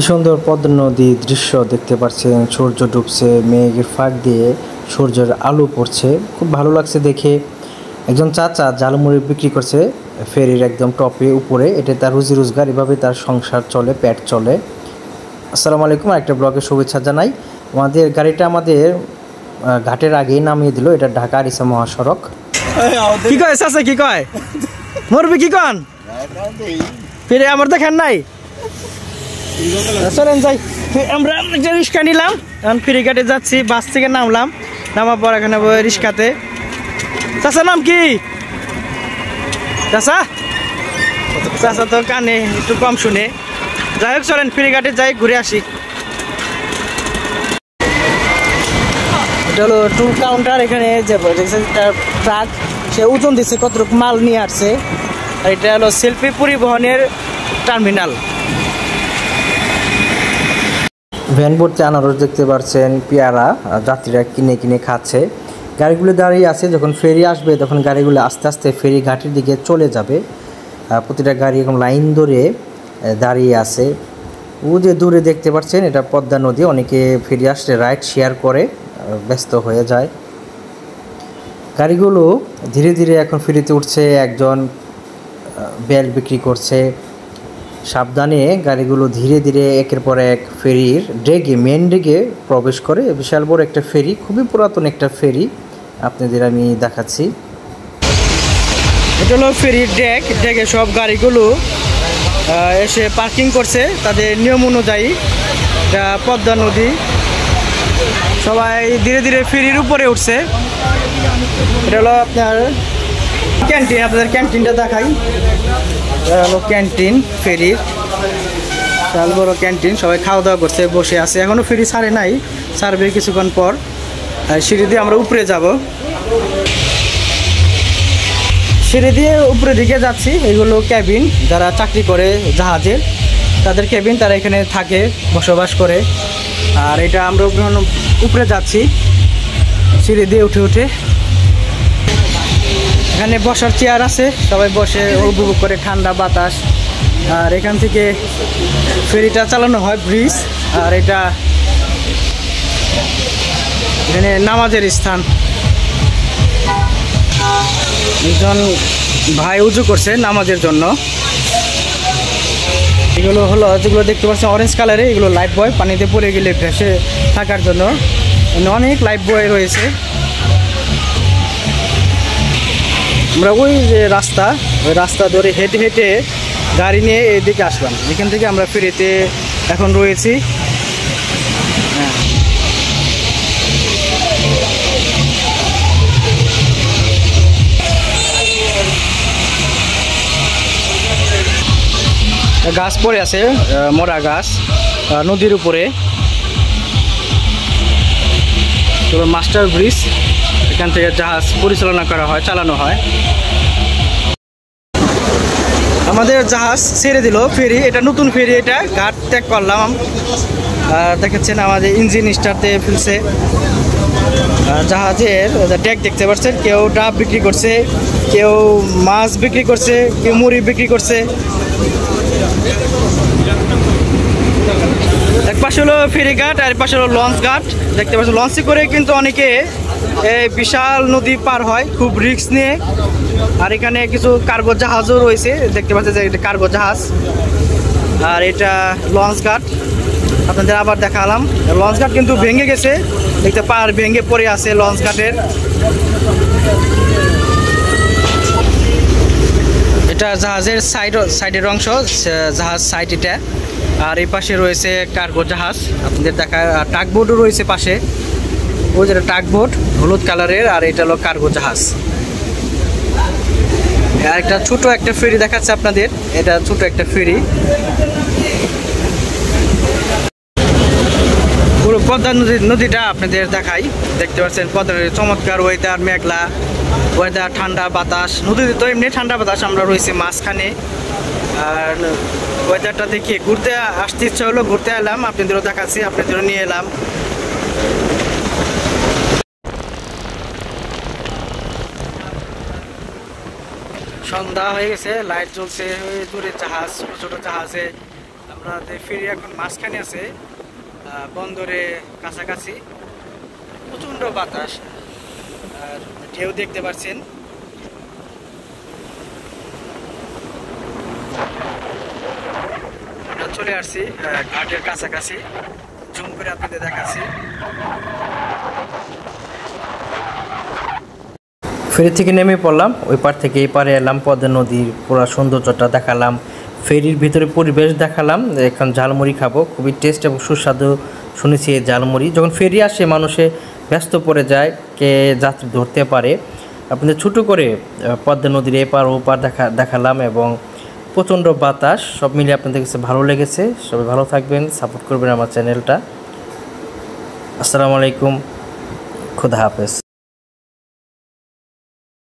সুন্দর পদ্মা নদীর দৃশ্য দেখতে পাচ্ছেন। সূর্য ডুবছে, মেঘের ফাঁক দিয়ে সূর্যের আলো পড়ছে, খুব ভালো লাগছে দেখে। একজন চাচা ঝালমুড়ি বিক্রি করছে ফেরির একদম টপে উপরে, এটা তার রুজি রোজগার, এভাবে তার সংসার চলে, পেট চলে। আসসালামু আলাইকুম, একটা ব্লগের শুভেচ্ছা জানাই। আমাদের গাড়িটা আমাদের ঘাটের আগেই নামিয়ে দিল। এটা ঢাকা আরিচা মহাসড়ক। কি কয় চাচা, কি কয় মরবি, কি কন ফিরে আমার দেখেন নাই? চলেন যাই, আমরা একটা রিক্সা নিলাম, এখন ফেরিঘাটে যাচ্ছি। বাস থেকে নামলাম, নামার পর এখানে রিক্সাতে। চাচা নাম কি? চাচা চাচা তো কানে একটু কম শুনে। যাই হোক চলেন ফেরিঘাটে যাই, ঘুরে আসি। এটা হলো টুল কাউন্টার। এখানে যে ট্রাক, সে ওজন দিচ্ছে কতটুকু মাল নিয়ে আসছে। আর এটা হলো শিল্পী পরিবহনের টার্মিনাল। ভ্যান ভর্তি আনারস দেখতে পাচ্ছেন, পেয়ারা, যাত্রীরা কিনে কিনে খাচ্ছে। গাড়িগুলো দাঁড়িয়ে আছে, যখন ফেরি আসবে তখন গাড়িগুলো আস্তে আস্তে ফেরি ঘাটের দিকে চলে যাবে। প্রতিটা গাড়ি এখন লাইন ধরে দাঁড়িয়ে আছে। ও যে দূরে দেখতে পাচ্ছেন, এটা পদ্মা নদী। অনেকে ফেরি আসলে রাইড শেয়ার করে ব্যস্ত হয়ে যায়। গাড়িগুলো ধীরে ধীরে এখন ফেরিতে উঠছে। একজন বেল বিক্রি করছে। সাবধানে গাড়িগুলো ধীরে ধীরে একের পর এক ফেরির ডেগে, মেন ডেগে প্রবেশ করে। বিশাল বড় একটা ফেরি, খুবই পুরাতন একটা ফেরি, আপনাদের আমি দেখাচ্ছি। এটা হলো ফেরির ডেক। ডেকে সব গাড়িগুলো এসে পার্কিং করছে তাদের নিয়ম অনুযায়ী। এটা পদ্মা নদী, সবাই ধীরে ধীরে ফেরির উপরে উঠছে। এটা হলো আপনার ক্যান্টিন, আপনাদের ক্যান্টিনটা দেখাই। এটা হলো ক্যান্টিন ফেরির, বিশাল বড় ক্যান্টিন। সবাই খাওয়া দাওয়া করছে, বসে আছে। এখনও ফেরি ছাড়ে নাই, ছাড়বে কিছুক্ষণ পর। সিঁড়ি দিয়ে আমরা উপরে যাব, সিঁড়ি দিয়ে উপরে দিকে যাচ্ছি। এগুলো ক্যাবিন, যারা চাকরি করে জাহাজের তাদের ক্যাবিন, তারা এখানে থাকে, বসবাস করে। আর এটা আমরা উপরে যাচ্ছি সিঁড়ি দিয়ে উঠে উঠে। এখানে বসার চেয়ার আছে, সবাই বসে উপভোগ করে ঠান্ডা বাতাস। আর এখান থেকে ফেরিটা চালানো হয় ব্রিজ। আর এটা এখানে নামাজের স্থান। একজন ভাই উজু করছে নামাজের জন্য। এগুলো হলো যেগুলো দেখতে পাচ্ছেন অরেঞ্জ কালারে, এগুলো লাইফ বয়, পানিতে পড়ে গেলে ভেসে থাকার জন্য। অনেক লাইফ বয় রয়েছে। আমরা ওই যে রাস্তা, ওই রাস্তা ধরে হেঁটে হেঁটে গাড়ি নিয়ে এইদিকে আসলাম। এখান থেকে আমরা ফেরিতে এখন রয়েছি। গাছ পড়ে আছে, মরা গাছ নদীর উপরে। মাস্টার ব্রিজ, এখান থেকে জাহাজ পরিচালনা করা হয়, চালানো হয়। আমাদের জাহাজ ছেড়ে দিল ফেরি, এটা নতুন ফেরি। এটা ঘাট ত্যাগ করলাম। দেখাচ্ছেন আমাদের ইঞ্জিন স্টার্ট দিয়ে ফেলছে। জাহাজের ডেক দেখতে পাচ্ছেন, কেউ ডাব বিক্রি করছে, কেউ মাছ বিক্রি করছে, কেউ মুড়ি বিক্রি করছে। এক পাশে হলো ফেরিঘাট, আর এক পাশে হলো লঞ্চ ঘাট দেখতে পাচ্ছেন। লঞ্চে করে কিন্তু অনেকে এই বিশাল নদী পার হয়, খুব রিস্ক নিয়ে। আর এখানে কিছু কার্গো জাহাজও রয়েছে, দেখতে পাচ্ছেন যে এটা কার্গো জাহাজ। আর এটা লঞ্চ ঘাট, আপনাদের আবার দেখালাম। লঞ্চ ঘাট কিন্তু ভেঙে গেছে, দেখতে পার ভেঙে পড়ে আছে লঞ্চ ঘাটের। এটা জাহাজের সাইডের অংশ, জাহাজ সাইড এটা। আর এই পাশে রয়েছে কার্গো জাহাজ, আপনাদের দেখা। টাকবোটও রয়েছে পাশে, ওই যেটা টাকবোট হলুদ কালারের। আর এটা হলো কার্গো জাহাজ। আর একটা ছোট একটা ফেরি দেখাচ্ছে আপনাদের, এটা ছোট একটা ফেরি। পুরো পদ্মা নদীটা আপনাদের দেখাই। দেখতে পাচ্ছেন পদ্মা নদীর চমৎকার ওয়েদার, মেঘলা ওয়েদার, ঠান্ডা বাতাস। নদীতে তো এমনি ঠান্ডা বাতাস, আমরা রয়েছি মাঝখানে। আর ওয়েদারটা দেখে ঘুরতে আসতে ইচ্ছা হলো, ঘুরতে এলাম, আপনাদেরও দেখাচ্ছি, আপনাদেরও নিয়ে এলাম। সন্ধ্যা হয়ে গেছে, লাইট জ্বলছে, দূরে জাহাজ, ছোট ছোট জাহাজে আমরা যে ফেরি এখন মাঝখানে আছে, বন্দরে কাছাকাছি। প্রচণ্ড বাতাস আর ঢেউ দেখতে পাচ্ছেন। আমরা চলে আসছি ঘাটের কাছাকাছি, জুম করে আপনাদের দেখাচ্ছি। ফেরি থেকে নেমে পড়লাম, ওই পার থেকে এই পারে এলাম, পদ্মা নদীর পুরো সৌন্দর্যটা দেখালাম, ফেরির ভিতরে পরিবেশ দেখালাম। এখন ঝালমুড়ি খাবো, খুবই টেস্ট এবং সুস্বাদু শুনেছি এই ঝালমুড়ি। যখন ফেরি আসে মানুষে ব্যস্ত পড়ে যায়, কে যাত্রী ধরতে পারে। আপনাদের ছোটো করে পদ্মা নদীর এপার ওপার দেখালাম এবং প্রচণ্ড বাতাস, সব মিলিয়ে আপনাদের কাছে ভালো লেগেছে। সবাই ভালো থাকবেন, সাপোর্ট করবেন আমার চ্যানেলটা। আসসালামু আলাইকুম, খুদা হাফেজ।